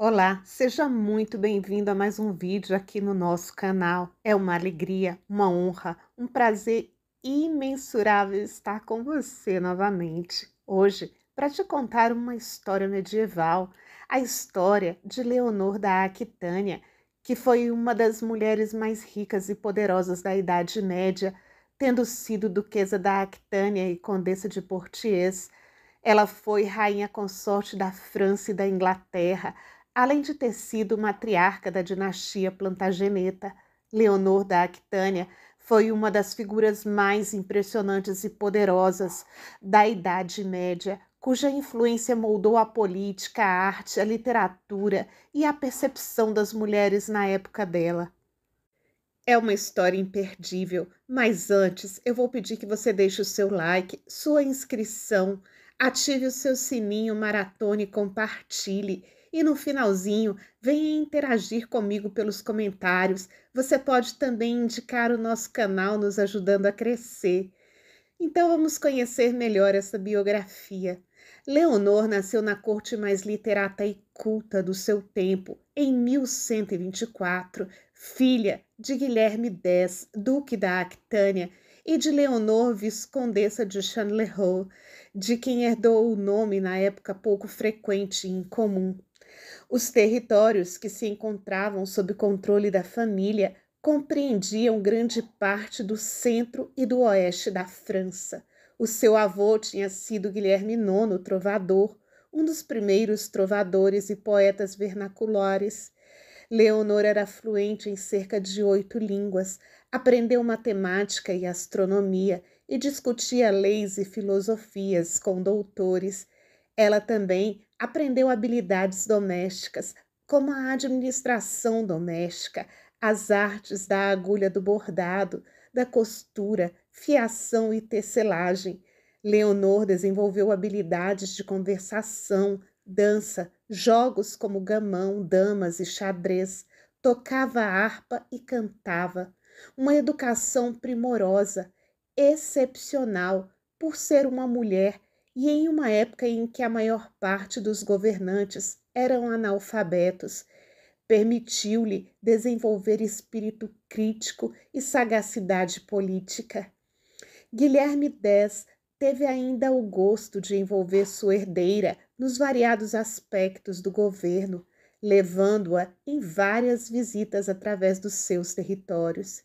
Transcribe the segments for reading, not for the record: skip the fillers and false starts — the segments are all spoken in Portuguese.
Olá, seja muito bem-vindo a mais um vídeo aqui no nosso canal. É uma alegria, uma honra, um prazer imensurável estar com você novamente. Hoje, para te contar uma história medieval, a história de Leonor da Aquitânia, que foi uma das mulheres mais ricas e poderosas da Idade Média, tendo sido duquesa da Aquitânia e condessa de Poitiers. Ela foi rainha consorte da França e da Inglaterra, além de ter sido matriarca da dinastia Plantageneta. Leonor da Aquitânia foi uma das figuras mais impressionantes e poderosas da Idade Média, cuja influência moldou a política, a arte, a literatura e a percepção das mulheres na época dela. É uma história imperdível, mas antes eu vou pedir que você deixe o seu like, sua inscrição, ative o seu sininho, maratone, compartilhe e no finalzinho venha interagir comigo pelos comentários. Você pode também indicar o nosso canal nos ajudando a crescer. Então vamos conhecer melhor essa biografia. Leonor nasceu na corte mais literata e culta do seu tempo, em 1124, filha de Guilherme X, duque da Aquitânia, e de Leonor, viscondessa de Chandeleur, de quem herdou o nome na época pouco frequente e incomum. Os territórios que se encontravam sob controle da família compreendiam grande parte do centro e do oeste da França. O seu avô tinha sido Guilherme IX, trovador, um dos primeiros trovadores e poetas vernaculares. Leonor era fluente em cerca de 8 línguas, aprendeu matemática e astronomia e discutia leis e filosofias com doutores. Ela também aprendeu habilidades domésticas, como a administração doméstica, as artes da agulha do bordado, da costura, fiação e tecelagem. Leonor desenvolveu habilidades de conversação, dança, jogos como gamão, damas e xadrez, tocava harpa e cantava. Uma educação primorosa, excepcional, por ser uma mulher e em uma época em que a maior parte dos governantes eram analfabetos, permitiu-lhe desenvolver espírito crítico e sagacidade política. Guilherme X teve ainda o gosto de envolver sua herdeira nos variados aspectos do governo, levando-a em várias visitas através dos seus territórios.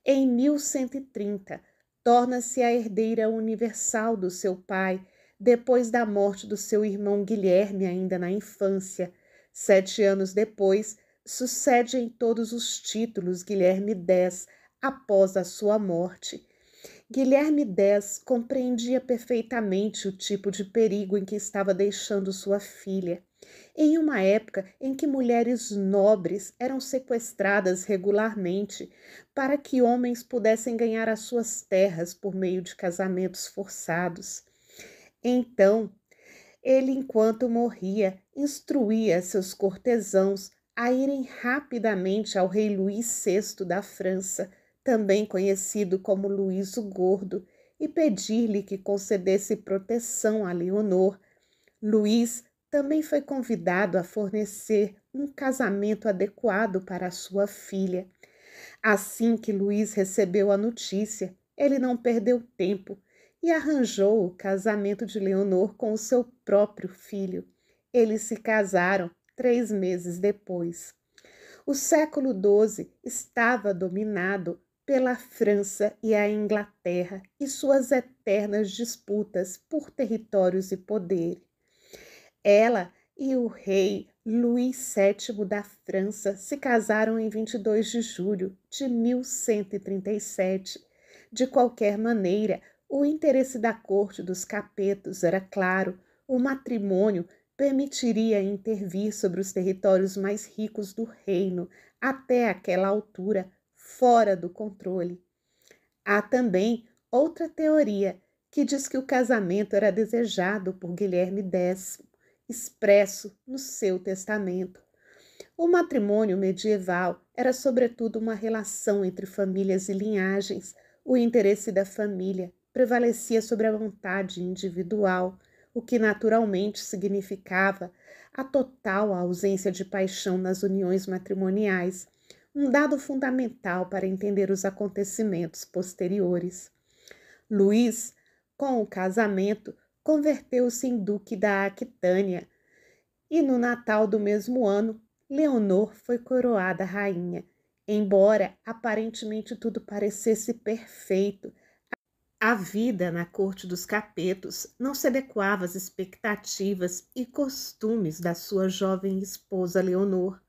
Em 1130, torna-se a herdeira universal do seu pai, depois da morte do seu irmão Guilherme, ainda na infância. 7 anos depois, sucede em todos os títulos Guilherme X, após a sua morte. Guilherme X compreendia perfeitamente o tipo de perigo em que estava deixando sua filha. Em uma época em que mulheres nobres eram sequestradas regularmente para que homens pudessem ganhar as suas terras por meio de casamentos forçados. Então, ele, enquanto morria, instruía seus cortesãos a irem rapidamente ao rei Luís VI da França, também conhecido como Luís o Gordo, e pedir-lhe que concedesse proteção a Leonor. Luís também foi convidado a fornecer um casamento adequado para a sua filha. Assim que Luís recebeu a notícia, ele não perdeu tempo e arranjou o casamento de Leonor com o seu próprio filho. Eles se casaram 3 meses depois. O século XII estava dominado pela França e a Inglaterra e suas eternas disputas por territórios e poder. Ela e o rei Luís VII da França se casaram em 22 de julho de 1137. De qualquer maneira, o interesse da corte dos capetos era claro: o matrimônio permitiria intervir sobre os territórios mais ricos do reino, até aquela altura fora do controle. Há também outra teoria que diz que o casamento era desejado por Guilherme X, expresso no seu testamento. O matrimônio medieval era, sobretudo, uma relação entre famílias e linhagens. O interesse da família prevalecia sobre a vontade individual. o que naturalmente significava a total ausência de paixão nas uniões matrimoniais, um dado fundamental para entender os acontecimentos posteriores. Luís, com o casamento, converteu-se em duque da Aquitânia e no Natal do mesmo ano, Leonor foi coroada rainha. Embora aparentemente tudo parecesse perfeito, a vida na corte dos Capetos não se adequava às expectativas e costumes da sua jovem esposa Leonor.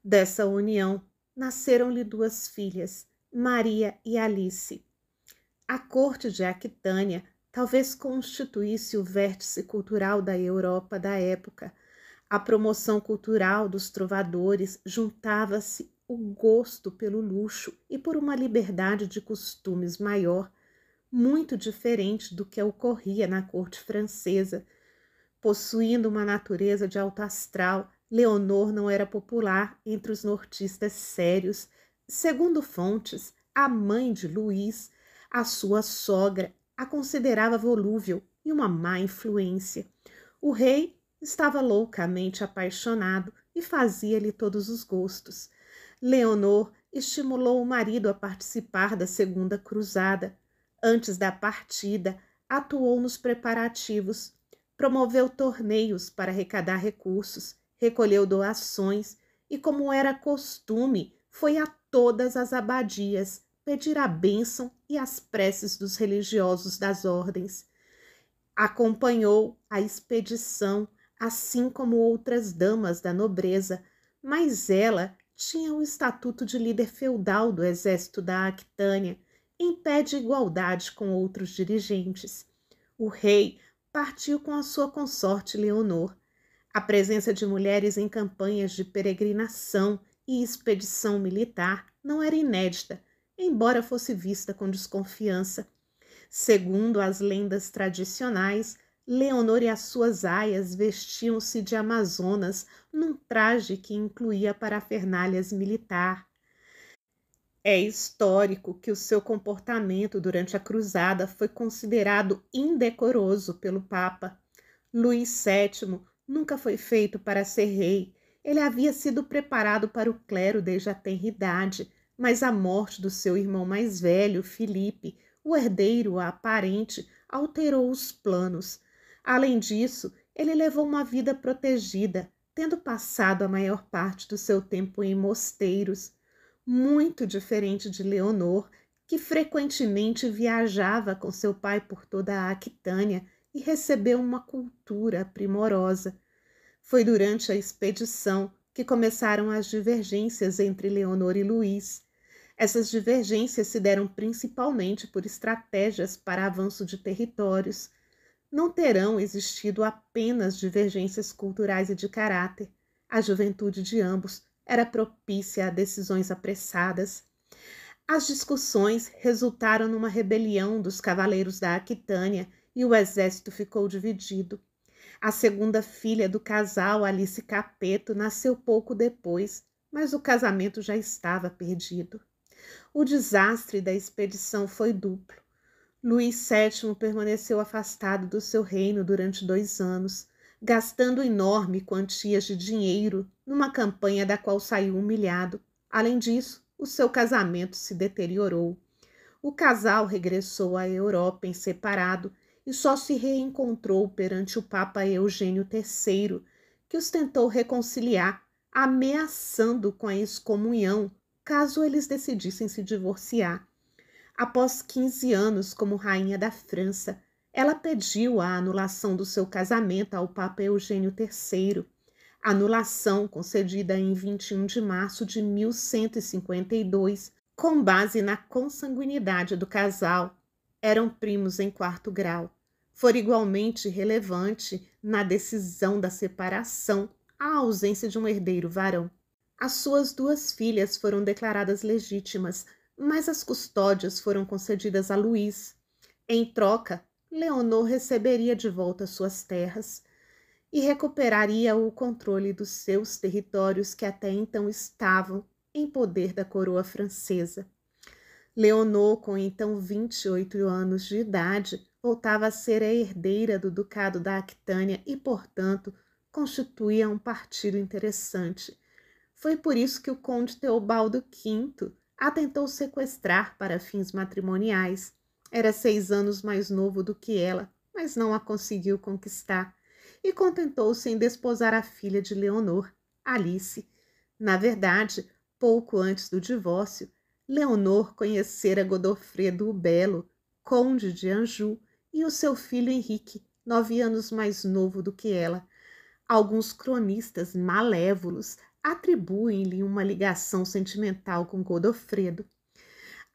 Dessa união nasceram-lhe duas filhas, Maria e Alice. A corte de Aquitânia talvez constituísse o vértice cultural da Europa da época. À promoção cultural dos trovadores juntava-se o gosto pelo luxo e por uma liberdade de costumes maior, muito diferente do que ocorria na corte francesa. Possuindo uma natureza de alto astral, Leonor não era popular entre os nortistas sérios. Segundo fontes, a mãe de Luís, a sua sogra, a considerava volúvel e uma má influência. O rei estava loucamente apaixonado e fazia-lhe todos os gostos. Leonor estimulou o marido a participar da Segunda Cruzada. Antes da partida, atuou nos preparativos, promoveu torneios para arrecadar recursos, recolheu doações e, como era costume, foi a todas as abadias pedir a bênção e as preces dos religiosos das ordens. Acompanhou a expedição, assim como outras damas da nobreza, mas ela tinha o estatuto de líder feudal do exército da Aquitânia, em pé de igualdade com outros dirigentes. O rei partiu com a sua consorte Leonor. A presença de mulheres em campanhas de peregrinação e expedição militar não era inédita, embora fosse vista com desconfiança. Segundo as lendas tradicionais, Leonor e as suas aias vestiam-se de amazonas num traje que incluía parafernálias militar. É histórico que o seu comportamento durante a cruzada foi considerado indecoroso pelo Papa. Luís VII nunca foi feito para ser rei. Ele havia sido preparado para o clero desde a tenra idade, mas a morte do seu irmão mais velho, Filipe, o herdeiro aparente, alterou os planos. Além disso, ele levou uma vida protegida, tendo passado a maior parte do seu tempo em mosteiros, muito diferente de Leonor, que frequentemente viajava com seu pai por toda a Aquitânia e recebeu uma cultura primorosa. Foi durante a expedição que começaram as divergências entre Leonor e Luís. Essas divergências se deram principalmente por estratégias para avanço de territórios. Não terão existido apenas divergências culturais e de caráter. A juventude de ambos era propícia a decisões apressadas. As discussões resultaram numa rebelião dos cavaleiros da Aquitânia e o exército ficou dividido. A segunda filha do casal, Alice Capeto, nasceu pouco depois, mas o casamento já estava perdido. O desastre da expedição foi duplo. Luís VII permaneceu afastado do seu reino durante 2 anos, gastando enorme quantias de dinheiro numa campanha da qual saiu humilhado. Além disso, o seu casamento se deteriorou. O casal regressou à Europa em separado e só se reencontrou perante o Papa Eugênio III, que os tentou reconciliar, ameaçando com a excomunhão caso eles decidissem se divorciar. Após 15 anos como rainha da França, ela pediu a anulação do seu casamento ao Papa Eugênio III, anulação concedida em 21 de março de 1152, com base na consanguinidade do casal. Eram primos em 4º grau. For igualmente relevante na decisão da separação a ausência de um herdeiro varão. As suas 2 filhas foram declaradas legítimas, mas as custódias foram concedidas a Luís. Em troca, Leonor receberia de volta suas terras e recuperaria o controle dos seus territórios que até então estavam em poder da coroa francesa. Leonor, com então 28 anos de idade, voltava a ser a herdeira do Ducado da Aquitânia e, portanto, constituía um partido interessante. Foi por isso que o conde Teobaldo V a tentou sequestrar para fins matrimoniais. Era 6 anos mais novo do que ela, mas não a conseguiu conquistar e contentou-se em desposar a filha de Leonor, Alice. Na verdade, pouco antes do divórcio, Leonor conhecera Godofredo o Belo, conde de Anjou, e o seu filho Henrique, 9 anos mais novo do que ela. Alguns cronistas malévolos atribuem-lhe uma ligação sentimental com Godofredo.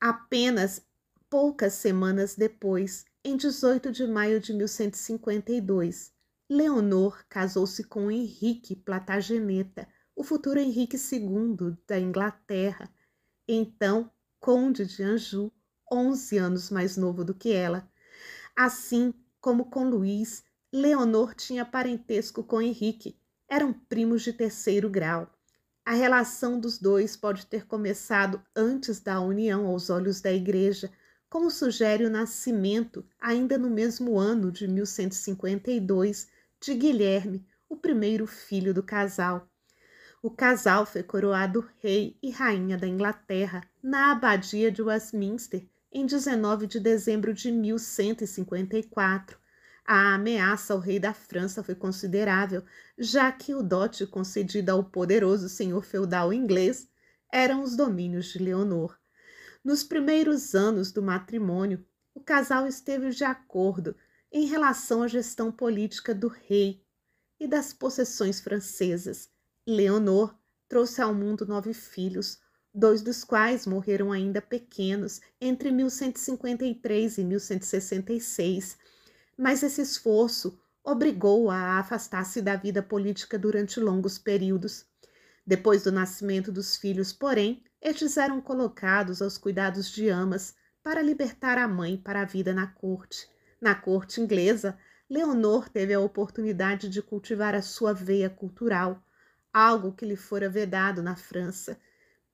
Apenas poucas semanas depois, em 18 de maio de 1152, Leonor casou-se com Henrique Plantageneta, o futuro Henrique II da Inglaterra, então conde de Anjou, 11 anos mais novo do que ela. Assim como com Luís, Leonor tinha parentesco com Henrique, eram primos de 3º grau. A relação dos dois pode ter começado antes da união aos olhos da Igreja, como sugere o nascimento, ainda no mesmo ano de 1152, de Guilherme, o primeiro filho do casal. O casal foi coroado rei e rainha da Inglaterra na abadia de Westminster em 19 de dezembro de 1154. A ameaça ao rei da França foi considerável, já que o dote concedido ao poderoso senhor feudal inglês eram os domínios de Leonor. Nos primeiros anos do matrimônio, o casal esteve de acordo em relação à gestão política do rei e das possessões francesas. Leonor trouxe ao mundo 9 filhos, 2 dos quais morreram ainda pequenos, entre 1153 e 1166, mas esse esforço obrigou-a a afastar-se da vida política durante longos períodos. Depois do nascimento dos filhos, porém, estes eram colocados aos cuidados de amas para libertar a mãe para a vida na corte. Na corte inglesa, Leonor teve a oportunidade de cultivar a sua veia cultural, algo que lhe fora vedado na França.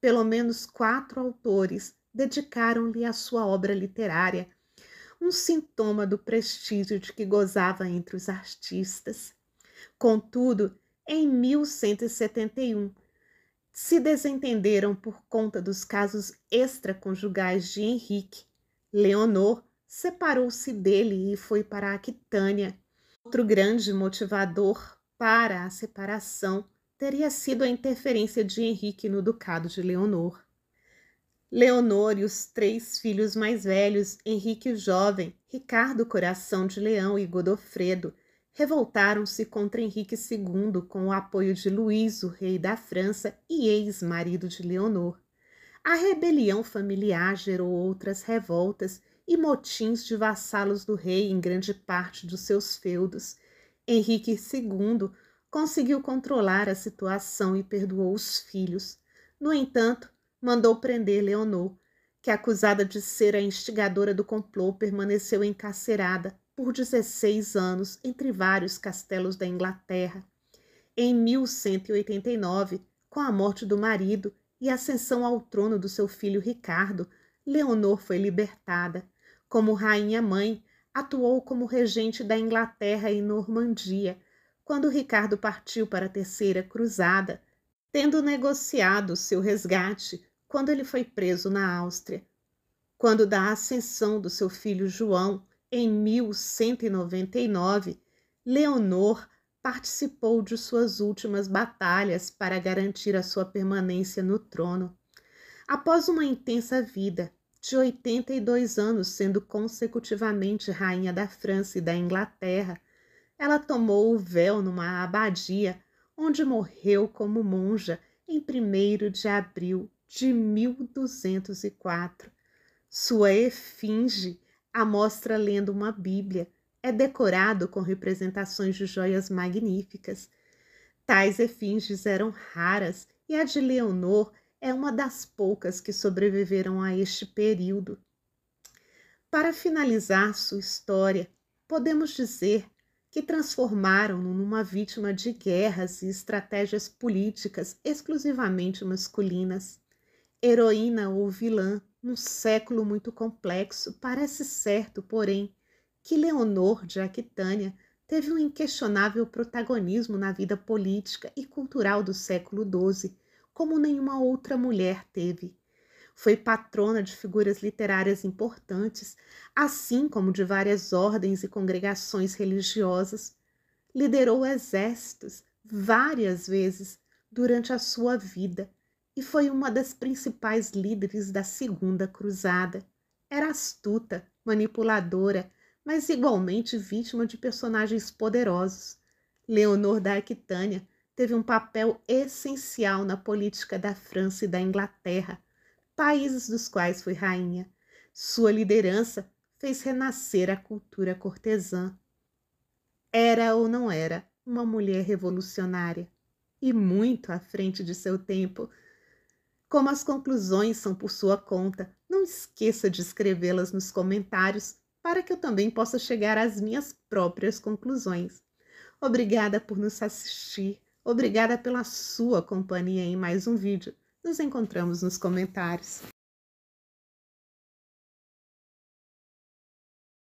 Pelo menos 4 autores dedicaram-lhe a sua obra literária, um sintoma do prestígio de que gozava entre os artistas. Contudo, em 1171, se desentenderam por conta dos casos extraconjugais de Henrique. Leonor separou-se dele e foi para a Aquitânia. Outro grande motivador para a separação teria sido a interferência de Henrique no ducado de Leonor. Leonor e os 3 filhos mais velhos, Henrique o Jovem, Ricardo Coração de Leão e Godofredo, revoltaram-se contra Henrique II com o apoio de Luís, o rei da França e ex-marido de Leonor. A rebelião familiar gerou outras revoltas e motins de vassalos do rei em grande parte dos seus feudos. Henrique II conseguiu controlar a situação e perdoou os filhos. No entanto, mandou prender Leonor, que, acusada de ser a instigadora do complô, permaneceu encarcerada por 16 anos entre vários castelos da Inglaterra. Em 1189, com a morte do marido e a ascensão ao trono do seu filho Ricardo, Leonor foi libertada. Como rainha-mãe, atuou como regente da Inglaterra e Normandia, quando Ricardo partiu para a Terceira Cruzada, tendo negociado seu resgate quando ele foi preso na Áustria. Quando da ascensão do seu filho João, em 1199, Leonor participou de suas últimas batalhas para garantir a sua permanência no trono. Após uma intensa vida, de 82 anos sendo consecutivamente rainha da França e da Inglaterra, ela tomou o véu numa abadia, onde morreu como monja em 1º de abril de 1204. Sua efígie, a mostra lendo uma Bíblia, é decorado com representações de joias magníficas. Tais efígies eram raras e a de Leonor é uma das poucas que sobreviveram a este período. Para finalizar sua história, podemos dizer que transformaram-no numa vítima de guerras e estratégias políticas exclusivamente masculinas. Heroína ou vilã, num século muito complexo, parece certo, porém, que Leonor de Aquitânia teve um inquestionável protagonismo na vida política e cultural do século XII, como nenhuma outra mulher teve. Foi patrona de figuras literárias importantes, assim como de várias ordens e congregações religiosas. Liderou exércitos várias vezes durante a sua vida e foi uma das principais líderes da Segunda Cruzada. Era astuta, manipuladora, mas igualmente vítima de personagens poderosos. Leonor da Aquitânia teve um papel essencial na política da França e da Inglaterra, países dos quais foi rainha. Sua liderança fez renascer a cultura cortesã. Era ou não era uma mulher revolucionária e muito à frente de seu tempo. Como as conclusões são por sua conta, não esqueça de escrevê-las nos comentários para que eu também possa chegar às minhas próprias conclusões. Obrigada por nos assistir, obrigada pela sua companhia em mais um vídeo. Nos encontramos nos comentários.